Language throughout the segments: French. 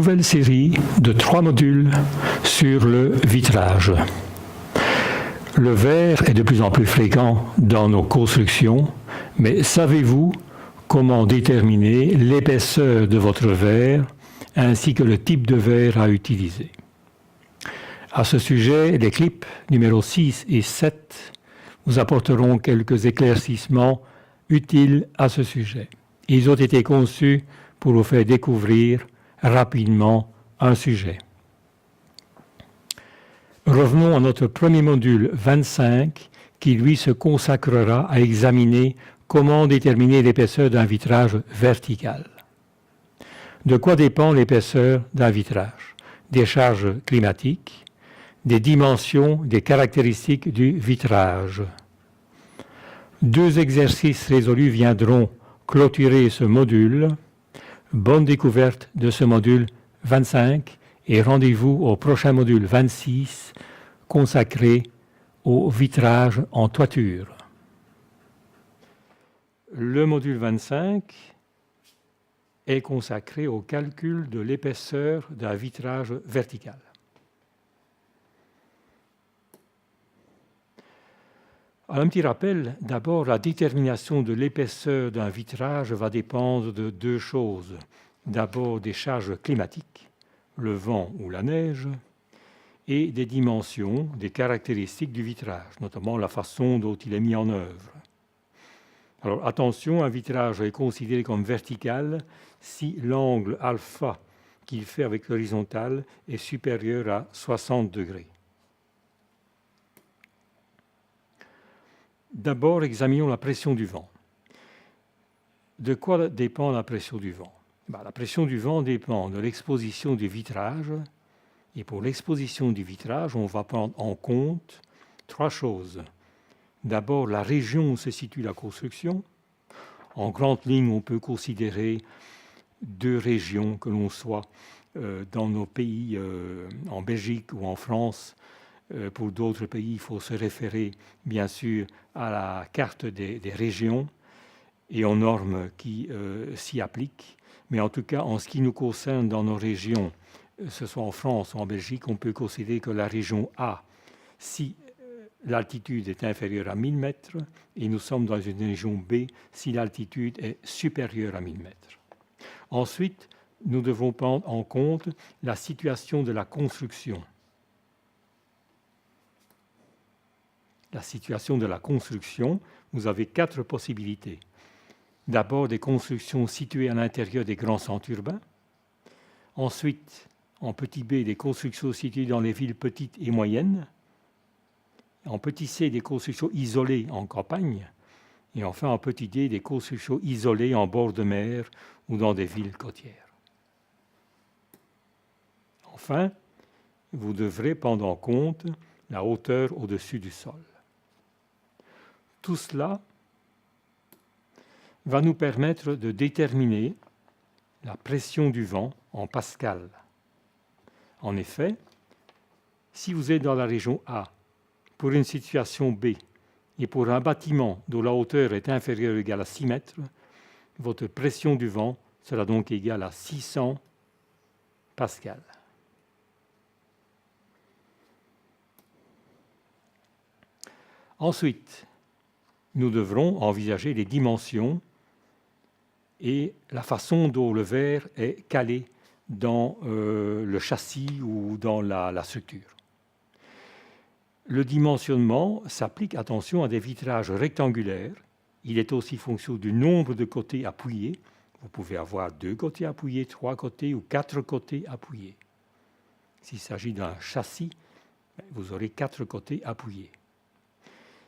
nouvelle série de 3 modules sur le vitrage. Le verre est de plus en plus fréquent dans nos constructions, mais savez-vous comment déterminer l'épaisseur de votre verre ainsi que le type de verre à utiliser? À ce sujet, les clips numéros 6 et 7 vous apporteront quelques éclaircissements utiles à ce sujet. Ils ont été conçus pour vous faire découvrir rapidement un sujet. Revenons à notre premier module 25 qui, lui, se consacrera à examiner comment déterminer l'épaisseur d'un vitrage vertical. De quoi dépend l'épaisseur d'un vitrage? Des charges climatiques, des dimensions, des caractéristiques du vitrage. 2 exercices résolus viendront clôturer ce module. Bonne découverte de ce module 25 et rendez-vous au prochain module 26 consacré au vitrage en toiture. Le module 25 est consacré au calcul de l'épaisseur d'un vitrage vertical. Un petit rappel, d'abord, la détermination de l'épaisseur d'un vitrage va dépendre de 2 choses. D'abord des charges climatiques, le vent ou la neige, et des dimensions, des caractéristiques du vitrage, notamment la façon dont il est mis en œuvre. Alors attention, un vitrage est considéré comme vertical si l'angle alpha qu'il fait avec l'horizontale est supérieur à 60 degrés. D'abord, examinons la pression du vent. De quoi dépend la pression du vent? La pression du vent dépend de l'exposition du vitrage. Et pour l'exposition du vitrage, on va prendre en compte 3 choses. D'abord, la région où se situe la construction. En grande ligne, on peut considérer 2 régions, que l'on soit dans nos pays, en Belgique ou en France. Pour d'autres pays, il faut se référer, bien sûr, à la carte des régions et aux normes qui s'y appliquent. Mais en tout cas, en ce qui nous concerne dans nos régions, que ce soit en France ou en Belgique, on peut considérer que la région A, si l'altitude est inférieure à 1000 mètres, et nous sommes dans une région B, si l'altitude est supérieure à 1000 mètres. Ensuite, nous devons prendre en compte la situation de la construction. La situation de la construction, vous avez 4 possibilités. D'abord, des constructions situées à l'intérieur des grands centres urbains. Ensuite, en petit b, des constructions situées dans les villes petites et moyennes. En petit c, des constructions isolées en campagne. Et enfin, en petit d, des constructions isolées en bord de mer ou dans des villes côtières. Enfin, vous devrez prendre en compte la hauteur au-dessus du sol. Tout cela va nous permettre de déterminer la pression du vent en pascal. En effet, si vous êtes dans la région A, pour une situation B, et pour un bâtiment dont la hauteur est inférieure ou égale à 6 mètres, votre pression du vent sera donc égale à 600 pascal. Ensuite, nous devrons envisager les dimensions et la façon dont le verre est calé dans le châssis ou dans la structure. Le dimensionnement s'applique, attention, à des vitrages rectangulaires. Il est aussi fonction du nombre de côtés appuyés. Vous pouvez avoir 2 côtés appuyés, 3 côtés ou 4 côtés appuyés. S'il s'agit d'un châssis, vous aurez 4 côtés appuyés.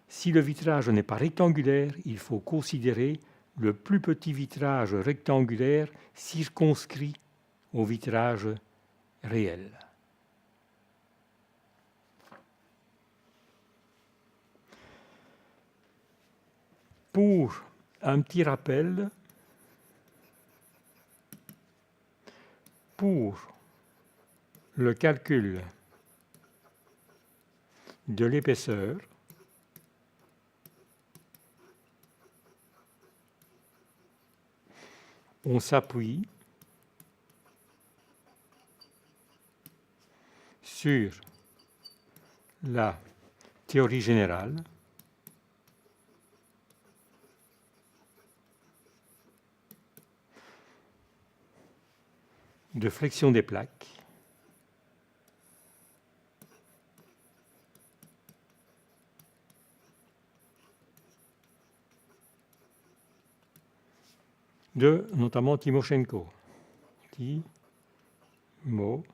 Si le vitrage n'est pas rectangulaire, il faut considérer le plus petit vitrage rectangulaire circonscrit au vitrage réel. Pour un petit rappel, pour le calcul de l'épaisseur, on s'appuie sur la théorie générale de flexion des plaques de notamment Timoshenko. Timoshenko.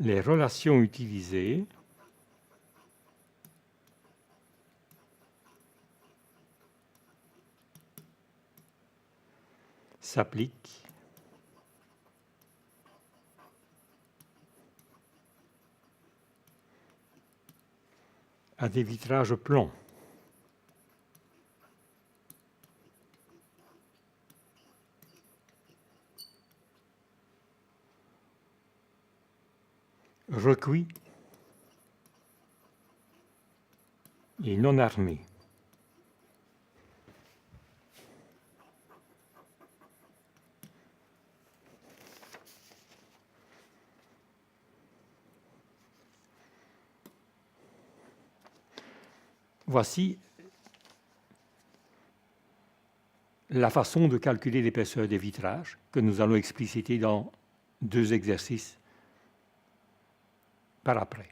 Les relations utilisées s'appliquent à des vitrages plans. Recuits et non armés. Voici la façon de calculer l'épaisseur des vitrages que nous allons expliciter dans 2 exercices par après.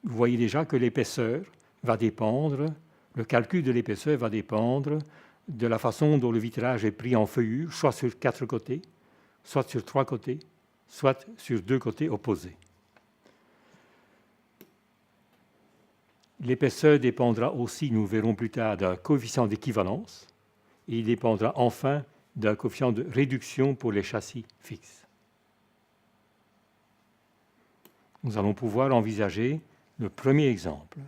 Vous voyez déjà que l'épaisseur va dépendre, le calcul de l'épaisseur va dépendre de la façon dont le vitrage est pris en feuillure, soit sur 4 côtés, soit sur 3 côtés, soit sur 2 côtés opposés. L'épaisseur dépendra aussi, nous verrons plus tard, d'un coefficient d'équivalence et il dépendra enfin d'un coefficient de réduction pour les châssis fixes. Nous allons pouvoir envisager le premier exemple.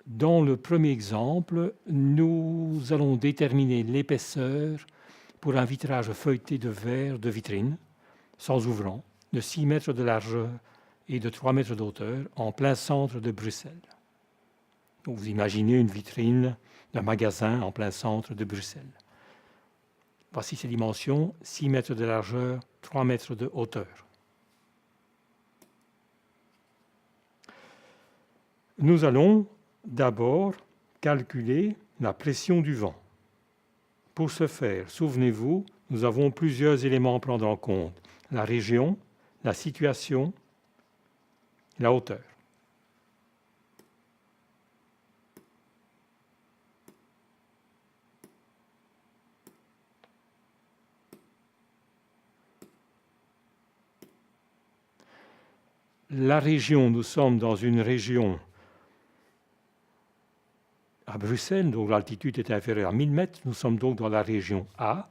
Dans le premier exemple, nous allons déterminer l'épaisseur pour un vitrage feuilleté de verre de vitrine, sans ouvrant, de 6 mètres de largeur et de 3 mètres d'auteur, en plein centre de Bruxelles. Donc vous imaginez une vitrine d'un magasin en plein centre de Bruxelles. Voici ses dimensions, 6 mètres de largeur, 3 mètres de hauteur. Nous allons d'abord calculer la pression du vent. Pour ce faire, souvenez-vous, nous avons plusieurs éléments à prendre en compte. La région, la situation, la hauteur. La région, nous sommes dans une région à Bruxelles, dont l'altitude est inférieure à 1000 mètres. Nous sommes donc dans la région A.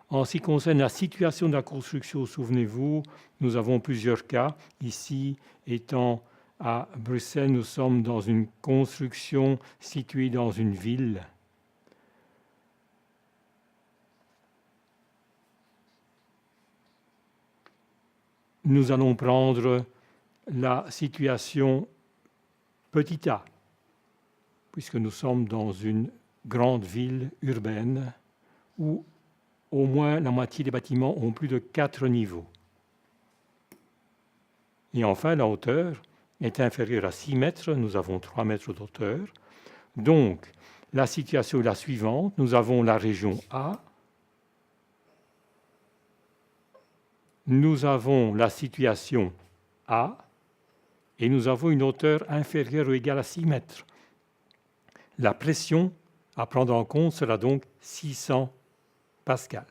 En ce qui concerne la situation de la construction, souvenez-vous, nous avons plusieurs cas. Ici, étant à Bruxelles, nous sommes dans une construction située dans une ville. Nous allons prendre la situation petit a, puisque nous sommes dans une grande ville urbaine où au moins la moitié des bâtiments ont plus de 4 niveaux. Et enfin, la hauteur est inférieure à 6 mètres, nous avons 3 mètres d'auteur. Donc, la situation est la suivante, nous avons la région A, nous avons la situation A, et nous avons une hauteur inférieure ou égale à 6 mètres. La pression à prendre en compte sera donc 600 pascal.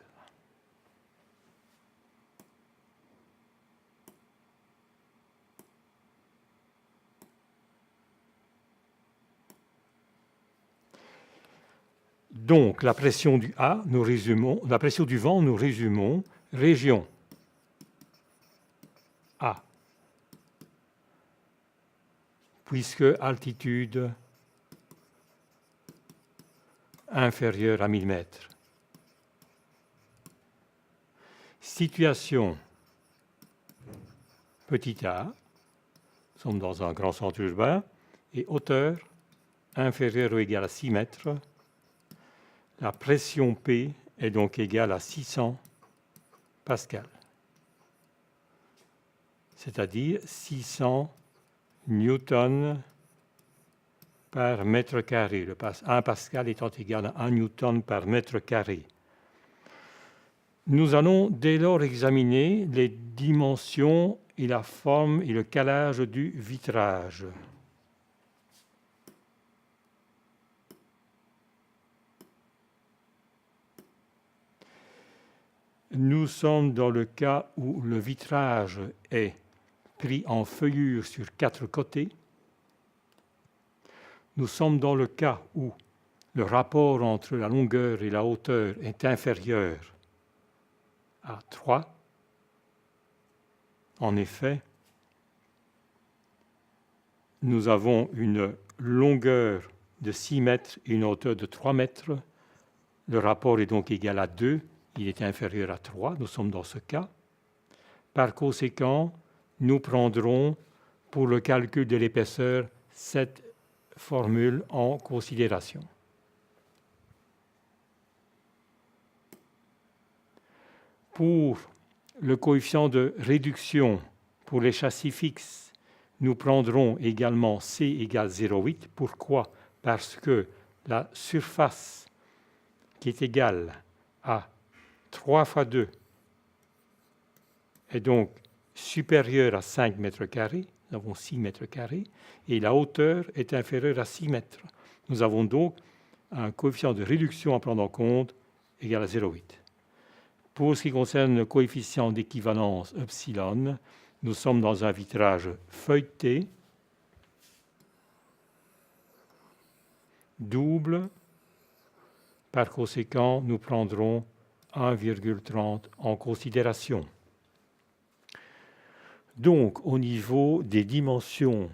Donc, la pression du A, nous résumons, la pression du vent, nous résumons région A, puisque altitude inférieure à 1000 mètres. Situation petit a, nous sommes dans un grand centre urbain, et hauteur inférieure ou égale à 6 mètres, La pression P est donc égale à 600 pascal, c'est-à-dire 600 newtons par mètre carré. 1 pascal étant égal à 1 newton par mètre carré. Nous allons dès lors examiner les dimensions et la forme et le calage du vitrage. Nous sommes dans le cas où le vitrage est pris en feuillure sur 4 côtés. Nous sommes dans le cas où le rapport entre la longueur et la hauteur est inférieur à 3. En effet, nous avons une longueur de 6 mètres et une hauteur de 3 mètres. Le rapport est donc égal à 2. Il est inférieur à 3. Nous sommes dans ce cas. Par conséquent, nous prendrons pour le calcul de l'épaisseur cette formule en considération. Pour le coefficient de réduction pour les châssis fixes, nous prendrons également C égale 0,8. Pourquoi? Parce que la surface qui est égale à 3 fois 2 est donc supérieure à 5 mètres carrés. Nous avons 6 mètres carrés et la hauteur est inférieure à 6 mètres. Nous avons donc un coefficient de réduction à prendre en compte égal à 0,8. Pour ce qui concerne le coefficient d'équivalence epsilon, nous sommes dans un vitrage feuilleté, double. Par conséquent, nous prendrons 1,30 en considération. Donc, au niveau des dimensions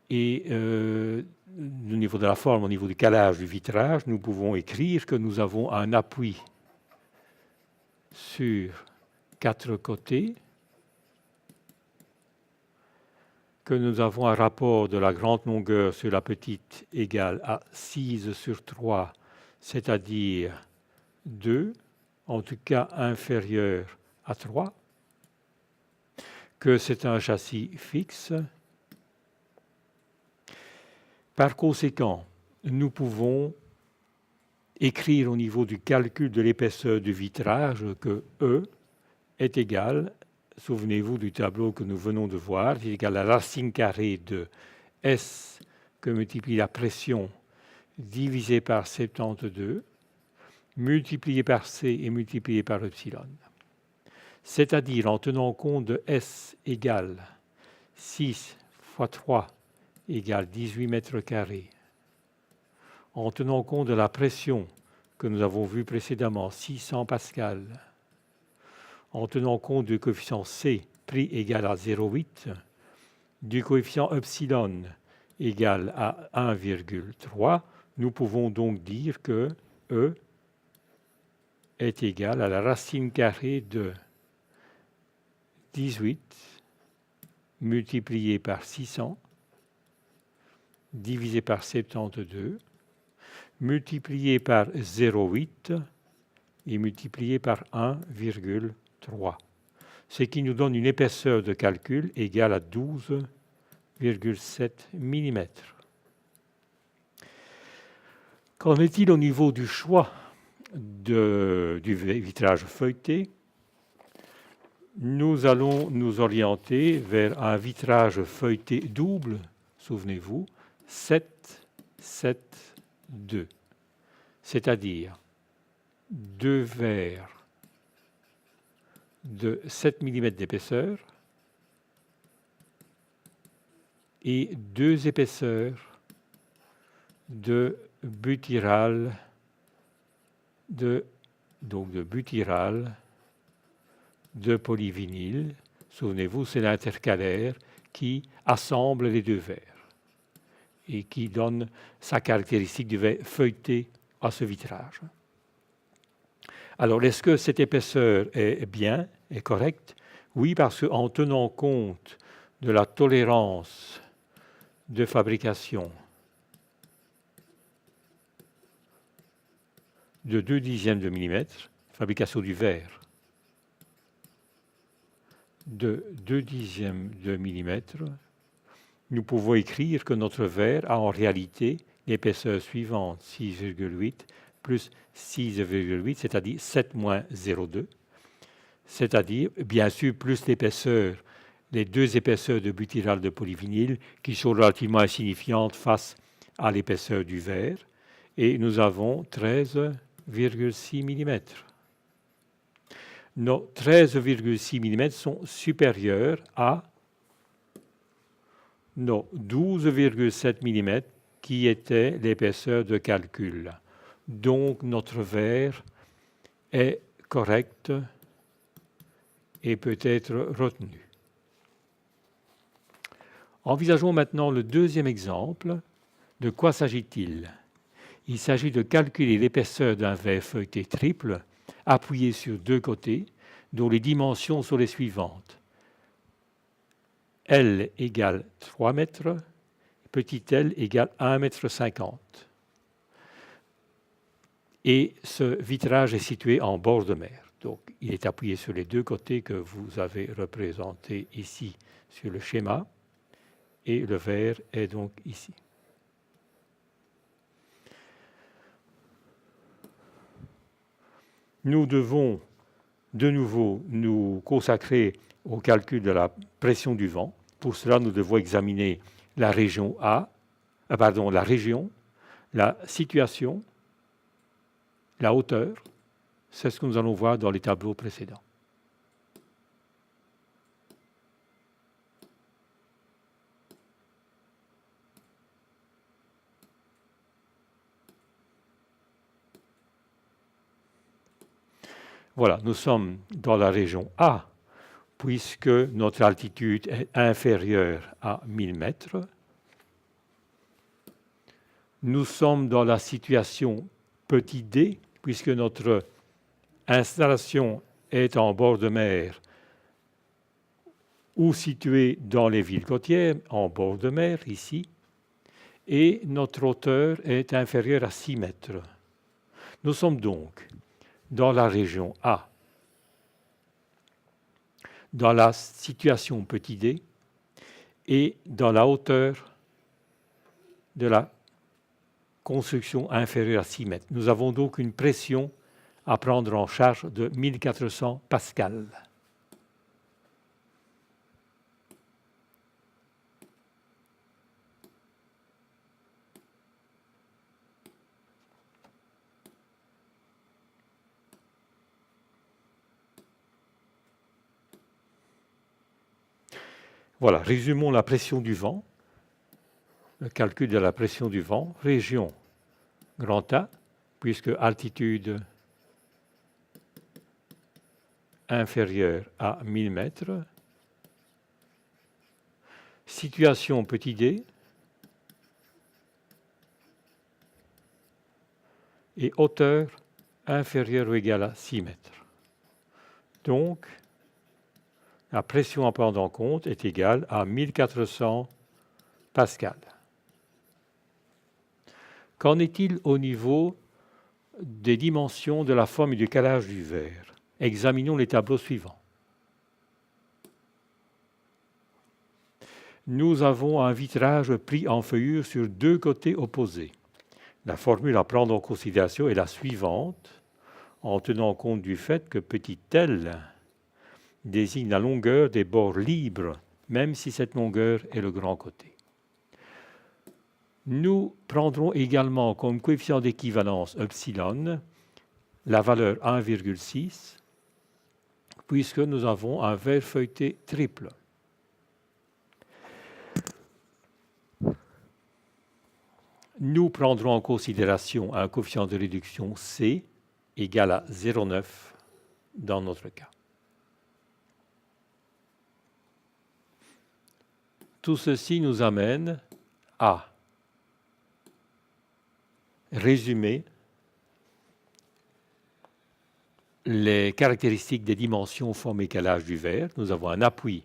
et au niveau de la forme, au niveau du calage du vitrage, nous pouvons écrire que nous avons un appui sur 4 côtés, que nous avons un rapport de la grande longueur sur la petite égal à 6 sur 3, c'est-à-dire 2, en tout cas inférieur à 3, que c'est un châssis fixe. Par conséquent, nous pouvons écrire au niveau du calcul de l'épaisseur du vitrage que E est égal, souvenez-vous du tableau que nous venons de voir, est égal à la racine carrée de S que multiplie la pression divisé par 72, multiplié par C et multiplié par epsilon. C'est-à-dire en tenant compte de S égale 6 fois 3 égale 18 mètres carrés, en tenant compte de la pression que nous avons vue précédemment, 600 pascal, en tenant compte du coefficient C, prix égal à 0,8, du coefficient epsilon égal à 1,3, nous pouvons donc dire que E est égal à la racine carrée de 18 multiplié par 600 divisé par 72 multiplié par 0,8 et multiplié par 1,3, ce qui nous donne une épaisseur de calcul égale à 12,7 mm. Qu'en est-il au niveau du choix du vitrage feuilleté? Nous allons nous orienter vers un vitrage feuilleté double, souvenez-vous, 7, 7, 2, c'est-à-dire 2 verres de 7 mm d'épaisseur et 2 épaisseurs de butyrale de polyvinyle. Souvenez-vous, c'est l'intercalaire qui assemble les 2 verres et qui donne sa caractéristique du verre feuilleté à ce vitrage. Alors, est-ce que cette épaisseur est bien, est correcte? Oui, parce qu'en tenant compte de la tolérance de fabrication de 2 dixièmes de millimètre, fabrication du verre, de 2 dixièmes de millimètre, nous pouvons écrire que notre verre a en réalité l'épaisseur suivante, 6,8 plus 6,8, c'est-à-dire 7 moins 0,2, c'est-à-dire, bien sûr, plus l'épaisseur, les deux épaisseurs de butyrate de polyvinyle qui sont relativement insignifiantes face à l'épaisseur du verre, et nous avons 13,6 mm. Nos 13,6 mm sont supérieurs à nos 12,7 mm qui était l'épaisseur de calcul. Donc notre verre est correct et peut être retenu. Envisageons maintenant le deuxième exemple. De quoi s'agit-il? Il s'agit de calculer l'épaisseur d'un verre feuilleté triple appuyé sur deux côtés, dont les dimensions sont les suivantes. L égale 3 mètres, petit l égale 1,50 m. Et ce vitrage est situé en bord de mer. Donc, il est appuyé sur les deux côtés que vous avez représentés ici sur le schéma. Et le verre est donc ici. Nous devons de nouveau nous consacrer au calcul de la pression du vent. Pour cela, nous devons examiner la région la situation, la hauteur. C'est ce que nous allons voir dans les tableaux précédents. Voilà, nous sommes dans la région A, puisque notre altitude est inférieure à 1000 mètres. Nous sommes dans la situation petit d, puisque notre installation est en bord de mer ou située dans les villes côtières, en bord de mer, ici, et notre hauteur est inférieure à 6 mètres. Nous sommes donc dans la région A, dans la situation petit d et dans la hauteur de la construction inférieure à 6 mètres. Nous avons donc une pression à prendre en charge de 1400 pascal. Voilà, résumons la pression du vent. Le calcul de la pression du vent, région grand A, puisque altitude inférieure à 1000 mètres. Situation petit d. Et hauteur inférieure ou égale à 6 mètres. Donc, la pression à prendre en compte est égale à 1400 pascal. Qu'en est-il au niveau des dimensions de la forme et du calage du verre? Examinons les tableaux suivants. Nous avons un vitrage pris en feuillure sur deux côtés opposés. La formule à prendre en considération est la suivante, en tenant compte du fait que petit l désigne la longueur des bords libres, même si cette longueur est le grand côté. Nous prendrons également comme coefficient d'équivalence epsilon la valeur 1,6, puisque nous avons un verre feuilleté triple. Nous prendrons en considération un coefficient de réduction C égal à 0,9 dans notre cas. Tout ceci nous amène à résumer les caractéristiques des dimensions, forme et calage du verre. Nous avons un appui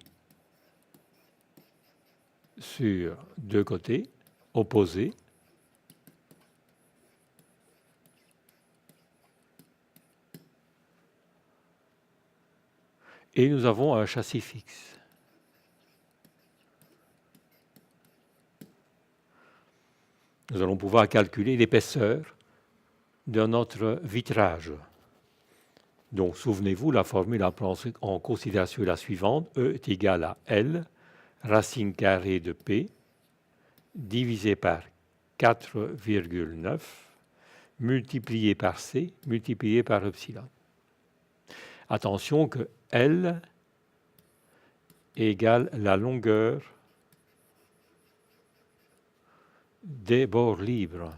sur deux côtés opposés. et nous avons un châssis fixe. Nous allons pouvoir calculer l'épaisseur de notre vitrage. Donc, souvenez-vous, la formule à prendre en considération est la suivante. E est égal à L, racine carrée de P, divisé par 4,9, multiplié par C, multiplié par epsilon. Attention que L égale la longueur des bords libres.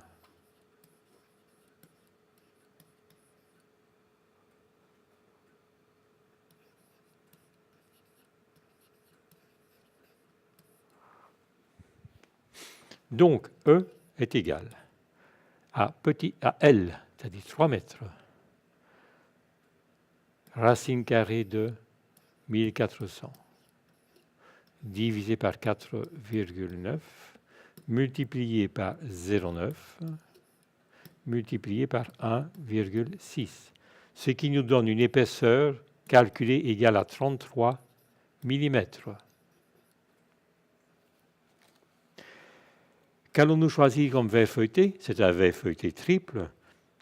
Donc, E est égal à L, c'est-à-dire 3 mètres, racine carrée de 1400, divisé par 4,9, multiplié par 0,9, multiplié par 1,6, ce qui nous donne une épaisseur calculée égale à 33 mm. Qu'allons-nous choisir comme verre feuilleté? C'est un verre feuilleté triple.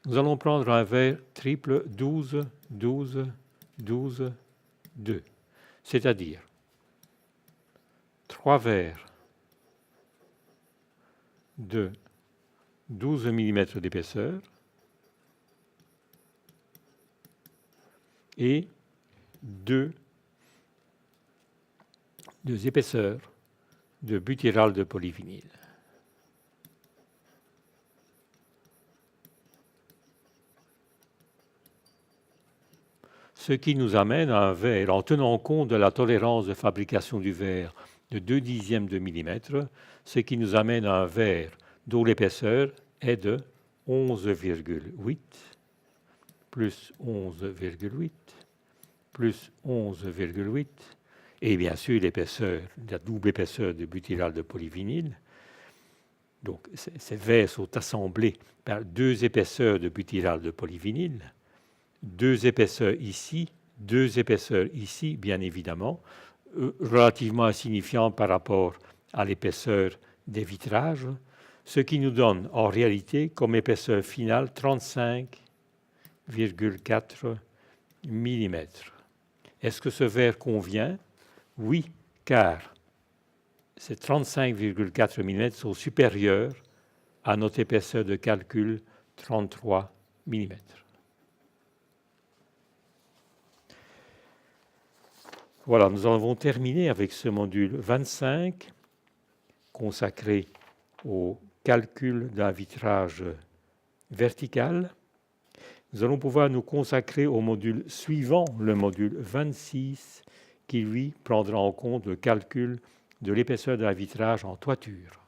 Nous allons prendre un verre triple 12, 12, 12, 2, c'est-à-dire 3 verres de 12 mm d'épaisseur et deux épaisseurs de butyrate de polyvinyle. Ce qui nous amène à un verre, en tenant compte de la tolérance de fabrication du verre de 2/10 de millimètre, ce qui nous amène à un verre dont l'épaisseur est de 11,8 plus 11,8 plus 11,8 et bien sûr l'épaisseur, la double épaisseur de butyrate de polyvinyle. Donc ces verres sont assemblés par deux épaisseurs de butyrate de polyvinyle, deux épaisseurs ici, bien évidemment, relativement insignifiants par rapport à l'épaisseur des vitrages, ce qui nous donne en réalité comme épaisseur finale 35,4 mm. Est-ce que ce verre convient? Oui, car ces 35,4 mm sont supérieurs à notre épaisseur de calcul 33 mm. Voilà, nous avons terminé avec ce module 25 consacré au calcul d'un vitrage vertical. Nous allons pouvoir nous consacrer au module suivant, le module 26, qui lui prendra en compte le calcul de l'épaisseur d'un vitrage en toiture.